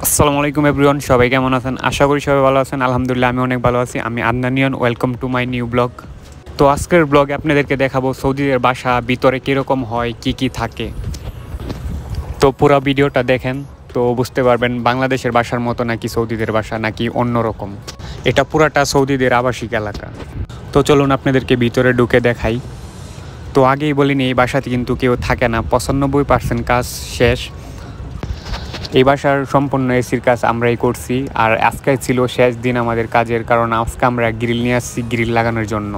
আসসালামু আলাইকুম এভরিওয়ান, সবাই কেমন আছেন? আশা করি সবাই ভালো আছেন। আলহামদুলিল্লাহ আমি অনেক ভালো আছি। আমি Adnanian, welcome to my new blog. তো আজকের ব্লগে আপনাদেরকে দেখাবো সৌদিদের বাসা ভিতরে কীরকম হয়, কি কি থাকে। তো পুরো ভিডিওটা দেখেন, তো বুঝতে পারবেন বাংলাদেশের বাসার মতো নাকি সৌদিদের বাসা নাকি অন্যরকম। এটা পুরাটা সৌদিদের আবাসিক এলাকা। তো চলুন আপনাদেরকে ভিতরে ঢুকে দেখাই। তো আগেই বলিনি, এই বাসাতে কিন্তু কেউ থাকে না, 95% কাজ শেষ। এই বাসার সম্পূর্ণ এসির কাজ আমরাই করছি। আর আজকে ছিল শেষ দিন আমাদের কাজের, কারণ আজকে আমরা গ্রিল নিয়ে আসছি গ্রিল লাগানোর জন্য।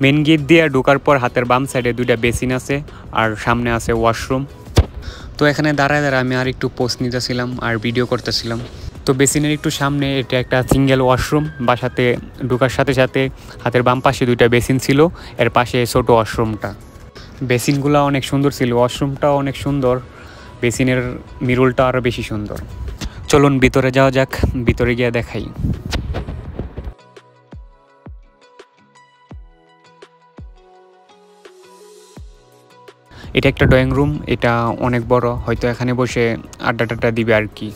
মেন গেট দিয়ে ঢোকার পর হাতের বাম সাইডে 2টা বেসিন আছে আর সামনে আছে ওয়াশরুম। তো এখানে দাঁড়ায় আমি আর একটু পোস্ট নিতেছিলাম আর ভিডিও করতেছিলাম। তো বেসিনের একটু সামনে এটা একটা সিঙ্গেল ওয়াশরুম। বাসাতে ঢোকার সাথে সাথে হাতের বাম পাশে 2টা বেসিন ছিল, এর পাশে ছোটো ওয়াশরুমটা। বেসিনগুলো অনেক সুন্দর ছিল, ওয়াশরুমটাও অনেক সুন্দর, বেসিনের মিরুলটা আরও বেশি সুন্দর। চলুন ভিতরে যাওয়া যাক, ভিতরে গিয়ে দেখাই। এটা একটা ড্রয়িং রুম, এটা অনেক বড়, হয়তো এখানে বসে আড্ডা দিবে আর কি।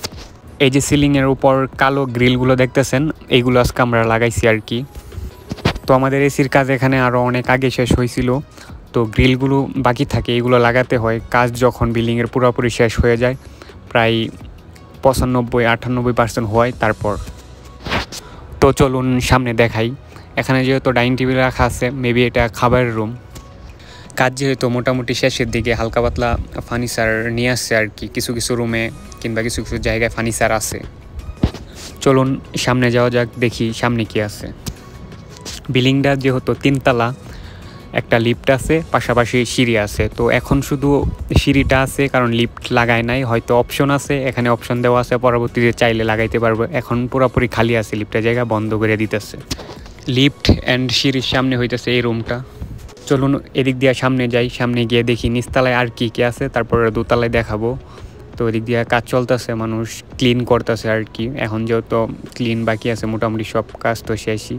এই যে সিলিংয়ের উপর কালো গ্রিলগুলো দেখতেছেন, এইগুলো আজকে আমরা লাগাইছি আর কি। তো আমাদের এসির কাজ এখানে আরও অনেক আগে শেষ হয়েছিল, তো গ্রিলগুলো বাকি থাকে, এগুলো লাগাতে হয়। কাজ যখন বিল্ডিংয়ের পুরোপুরি শেষ হয়ে যায়, প্রায় 95-98% হয় তারপর। তো চলুন সামনে দেখাই। এখানে যেহেতু ডাইনিং টেবিল রাখা আছে, মেবি এটা খাবারের রুম। কাজ যেহেতু মোটামুটি শেষের দিকে, হালকা পাতলা ফার্নিচার নিয়ে আসছে আর কি, কিছু কিছু রুমে কিংবা কিছু কিছু জায়গায় ফার্নিচার আছে। চলুন সামনে যাওয়া যাক, দেখি সামনে কি আছে। বিল্ডিংটা যেহেতু 3 তলা, একটা লিফট আছে, পাশাপাশি সিঁড়ি আছে। তো এখন শুধু সিঁড়িটা আছে, কারণ লিফট লাগায় নাই, হয়তো অপশন আছে, এখানে অপশন দেওয়া আছে, পরবর্তীতে চাইলে লাগাইতে পারবো। এখন পুরোপুরি খালি আছে, লিফটের জায়গা বন্ধ করে দিতেছে। লিফট অ্যান্ড সিঁড়ির সামনে হইতেছে এই রুমটা। চলুন এদিক দিয়ে সামনে যাই, সামনে গিয়ে দেখি নিচতলায় আর কি কি আছে, তারপরে দোতলায় দেখাবো। তো এদিক দিয়ে কাজ চলতেছে, মানুষ ক্লিন করতেছে আর কি। এখন যেহেতু ক্লিন বাকি আছে, মোটামুটি সব কাজ তো শেষই।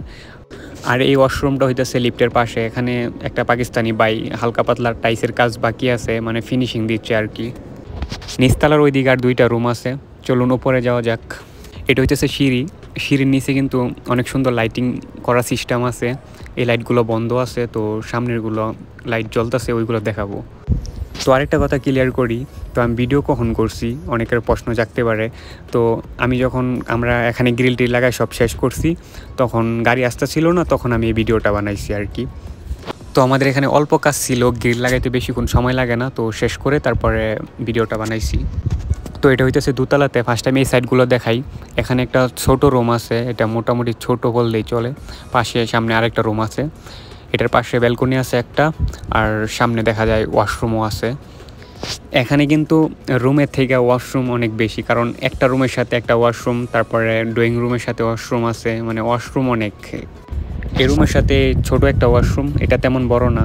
আর এই ওয়াশরুমটা হইতেছে লিফটের পাশে, এখানে একটা পাকিস্তানি বাই হালকা পাতলার টাইসের কাজ বাকি আছে, মানে ফিনিশিং দিচ্ছে আর কি। নিচতলার ওই দিকে আর 2টা রুম আছে। চলুন উপরে যাওয়া যাক। এটা হইতেছে সিঁড়ি, সিঁড়ির নিচে কিন্তু অনেক সুন্দর লাইটিং করা সিস্টেম আছে। এই লাইটগুলো বন্ধ আছে, তো সামনেরগুলো লাইট জ্বলতেছে, ওইগুলো দেখাবো। তো আরেকটা কথা ক্লিয়ার করি, তো আমি ভিডিও কখন করছি অনেকের প্রশ্ন জাগতে পারে। তো আমরা এখানে গ্রিল টিল লাগাই সব শেষ করছি, তখন গাড়ি আসতে ছিল না, তখন আমি এই ভিডিওটা বানাইছি আর কি। তো আমাদের এখানে অল্প কাজ ছিল, গ্রিল লাগাইতে বেশিক্ষণ সময় লাগে না, তো শেষ করে তারপরে ভিডিওটা বানাইছি। তো এটা হইতেছে দোতলাতে। ফার্স্ট টাইম এই সাইডগুলো দেখাই। এখানে একটা ছোট রুম আছে, এটা মোটামুটি ছোট বললেই চলে। সামনে আরেকটা রুম আছে, এটার পাশে ব্যালকনি আছে একটা, আর সামনে দেখা যায় ওয়াশরুমও আছে। এখানে কিন্তু রুমের থেকে ওয়াশরুম অনেক বেশি, কারণ একটা রুমের সাথে একটা ওয়াশরুম, তারপরে ড্রয়িং রুমের সাথে ওয়াশরুম আছে, মানে ওয়াশরুম অনেক। এই রুমের সাথে ছোট একটা ওয়াশরুম, এটা তেমন বড় না।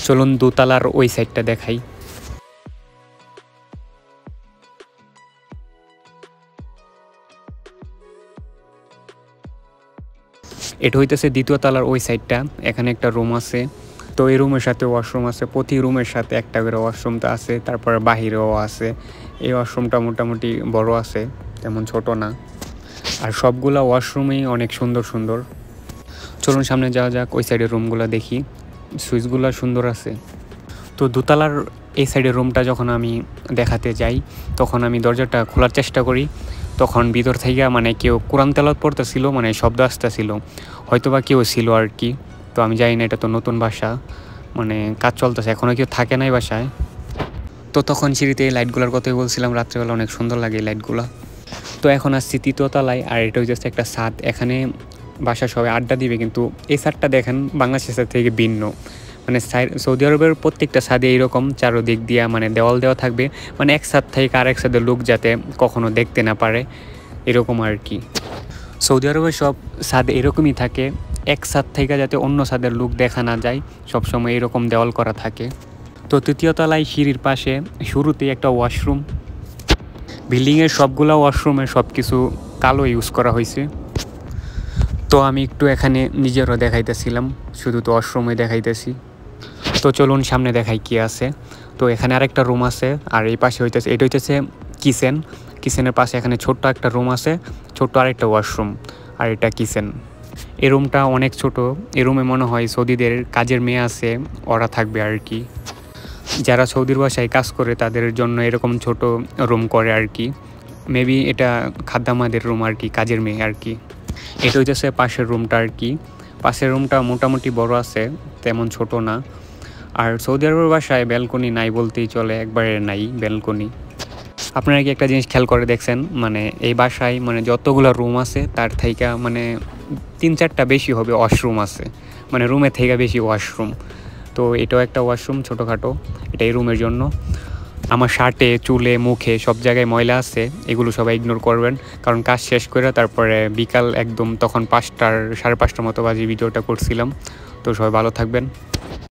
চলুন দোতলার ওই সাইডটা দেখাই। এটা হইতেছে 2য় তলার ওই সাইডটা, এখানে একটা রুম আছে। তো এই রুমের সাথে ওয়াশরুম আছে, প্রতি রুমের সাথে একটা করে ওয়াশরুম তো আছে, তারপরে বাহিরেও আছে। এই ওয়াশরুমটা মোটামুটি বড় আছে, তেমন ছোট না। আর সবগুলা ওয়াশরুমই অনেক সুন্দর সুন্দর। চলুন সামনে যাওয়া যাক, ওই সাইডের রুমগুলো দেখি, সুইচগুলো সুন্দর আছে। তো দোতলার এই সাইডের রুমটা যখন আমি দেখাতে যাই, তখন আমি দরজাটা খোলার চেষ্টা করি, তখন ভিতর থেকে মানে কেউ কোরআন তেলাওয়াত পড়তেছিল, মানে শব্দ আসতেছিল, হয়তো বা কেউ ছিল আর কি। তো আমি জানি না, এটা তো নতুন বাসা, মানে কাজ চলতেছে, এখনও কেউ থাকে নাই বাসায়। তো তখন সিঁড়িতে এই লাইটগুলোর কথাই বলছিলাম, রাত্রেবেলা অনেক সুন্দর লাগে এই লাইটগুলো। তো এখন আসছি 3য় তলায়, আর এটা হচ্ছে একটা ছাদ, এখানে বাসা সবাই আড্ডা দিবে। কিন্তু এই ছাদটা দেখেন বাংলাদেশের থেকে ভিন্ন, মানে সৌদি আরবের প্রত্যেকটা ছাদে এইরকম চারোদিক দিয়া মানে দেওয়াল দেওয়া থাকবে, মানে এক ছাদ থেকে আরেক ছাদের লোক যাতে কখনো দেখতে না পারে, এরকম আর কি। সৌদি আরবের সব ছাদ এরকমই থাকে, এক ছাদ থেকে যাতে অন্য ছাদের লোক দেখা না যায়, সবসময় এরকম দেওয়াল করা থাকে। তো 3য় তলায় সিঁড়ির পাশে শুরুতেই একটা ওয়াশরুম। বিল্ডিংয়ের সবগুলো ওয়াশরুমে সব কিছু কালো ইউজ করা হয়েছে। তো আমি একটু এখানে নিজেরও দেখাইতেছিলাম, শুধু তো ওয়াশরুমে দেখাইতেছি। তো চলুন সামনে দেখাই কি আছে। তো এখানে আরেকটা রুম আছে, আর এই পাশে এটা হইতেছে কিচেন। কিচেনের পাশে এখানে ছোট্ট একটা রুম আছে, ছোট্ট আরেকটা ওয়াশরুম, আর এটা কিচেন। এই রুমটা অনেক ছোট। এই রুমে মনে হয় সৌদিদের কাজের মেয়ে আছে, ওরা থাকবে আর কি। যারা সৌদির বাসায় কাজ করে তাদের জন্য এরকম ছোট রুম করে আর কি। মেবি এটা খাদ্দামাদের রুম আর কি, কাজের মেয়ে আর কি। এটা হইতেছে পাশের রুমটা আর কি। পাশের রুমটা মোটামুটি বড় আছে, তেমন ছোট না। আর সৌদি আরবের বাসায় ব্যালকনি নাই বলতেই চলে, একবারে নাই ব্যালকনি। আপনারা কি একটা জিনিস খেয়াল করে দেখছেন, মানে এই বাসায় মানে যতগুলো রুম আছে তার থেকে মানে 3-4টা বেশি হবে ওয়াশরুম আছে, মানে রুমের থেকে বেশি ওয়াশরুম। তো এটাও একটা ওয়াশরুম ছোটোখাটো, এটা এই রুমের জন্য। আমার শার্টে, চুলে, মুখে সব জায়গায় ময়লা আছে, এগুলো সবাই ইগনোর করবেন, কারণ কাজ শেষ করে তারপরে বিকাল একদম তখন 5টার 5:30টার মতো বাজে ভিডিওটা করছিলাম। তো সবাই ভালো থাকবেন।